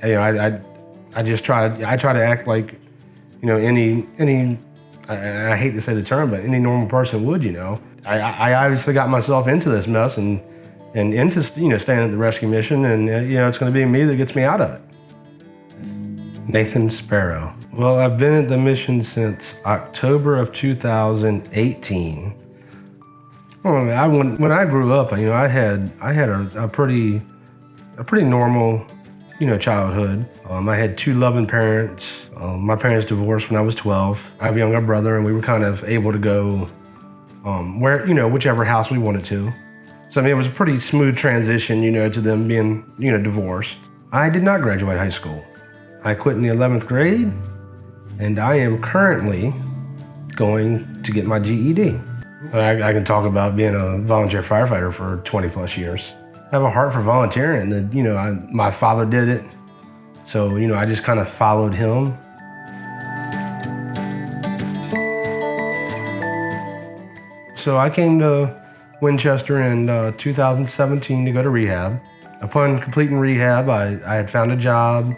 I just try to act like, I hate to say the term, but any normal person would, I obviously got myself into this mess and into, staying at the rescue mission, and, it's going to be me that gets me out of it. Nathan Sparrow. Well, I've been at the mission since October of 2018. Well, when I grew up, I had a pretty normal, childhood. I had two loving parents. My parents divorced when I was 12. I have a younger brother, and we were kind of able to go whichever house we wanted to. So it was a pretty smooth transition, to them being, divorced. I did not graduate high school. I quit in the 11th grade, and I am currently going to get my GED. I can talk about being a volunteer firefighter for 20 plus years. I have a heart for volunteering. My father did it, so I just kind of followed him. So I came to Winchester in 2017 to go to rehab. Upon completing rehab, I had found a job.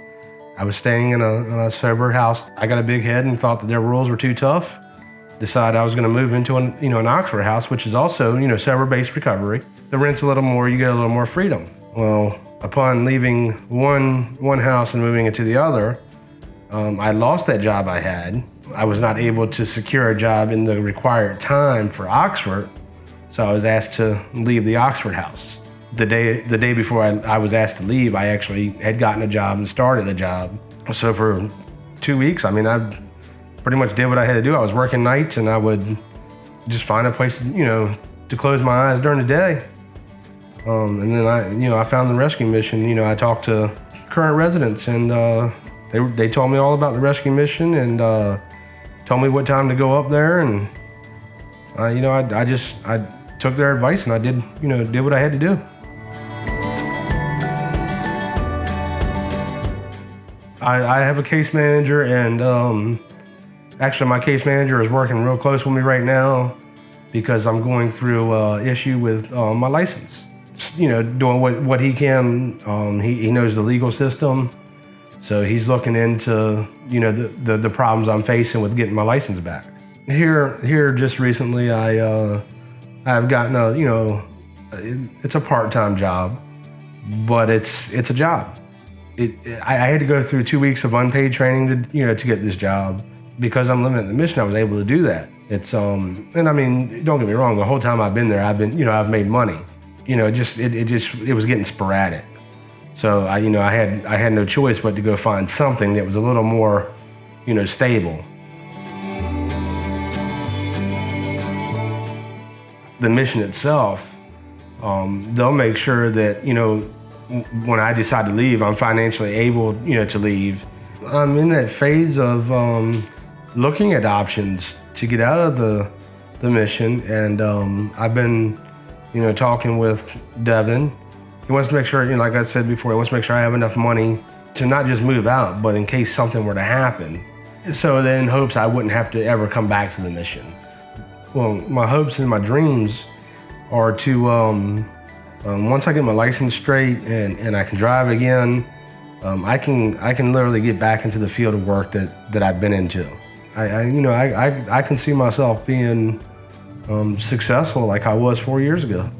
I was staying in a sober house. I got a big head and thought that their rules were too tough. Decided I was going to move into an Oxford house, which is also, sober-based recovery. The rent's a little more, you get a little more freedom. Well, upon leaving one house and moving into the other, I lost that job I had. I was not able to secure a job in the required time for Oxford, so I was asked to leave the Oxford house. The day before I was asked to leave, I actually had gotten a job and started the job. So for 2 weeks, I pretty much did what I had to do. I was working nights, and I would just find a place, to close my eyes during the day. And then I found the rescue mission. I talked to current residents, and they told me all about the rescue mission, and told me what time to go up there. And I took their advice, and I did what I had to do. I have a case manager, and actually my case manager is working real close with me right now because I'm going through an issue with my license. Doing what he can. He knows the legal system, so he's looking into the problems I'm facing with getting my license back. Here just recently, I've gotten it's a part-time job, but it's a job. I had to go through 2 weeks of unpaid training to get this job. Because I'm living at the mission, I was able to do that. It's and don't get me wrong. The whole time I've been there, I've made money. It was getting sporadic. So I had no choice but to go find something that was a little more, stable. The mission itself, they'll make sure that when I decide to leave, I'm financially able to leave. I'm in that phase of looking at options to get out of the mission, and I've been talking with Devin. He wants to make sure, like I said before, he wants to make sure I have enough money to not just move out, but in case something were to happen. So then in hopes I wouldn't have to ever come back to the mission. Well, my hopes and my dreams are to, once I get my license straight and I can drive again, I can literally get back into the field of work that I've been into. I can see myself being successful like I was 4 years ago.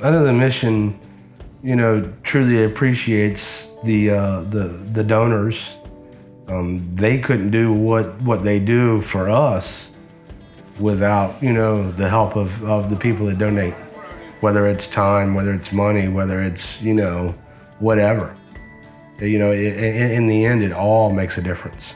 I know the mission, truly appreciates the donors. They couldn't do what they do for us without, the help of the people that donate, whether it's time, whether it's money, whether it's, whatever. In the end, it all makes a difference.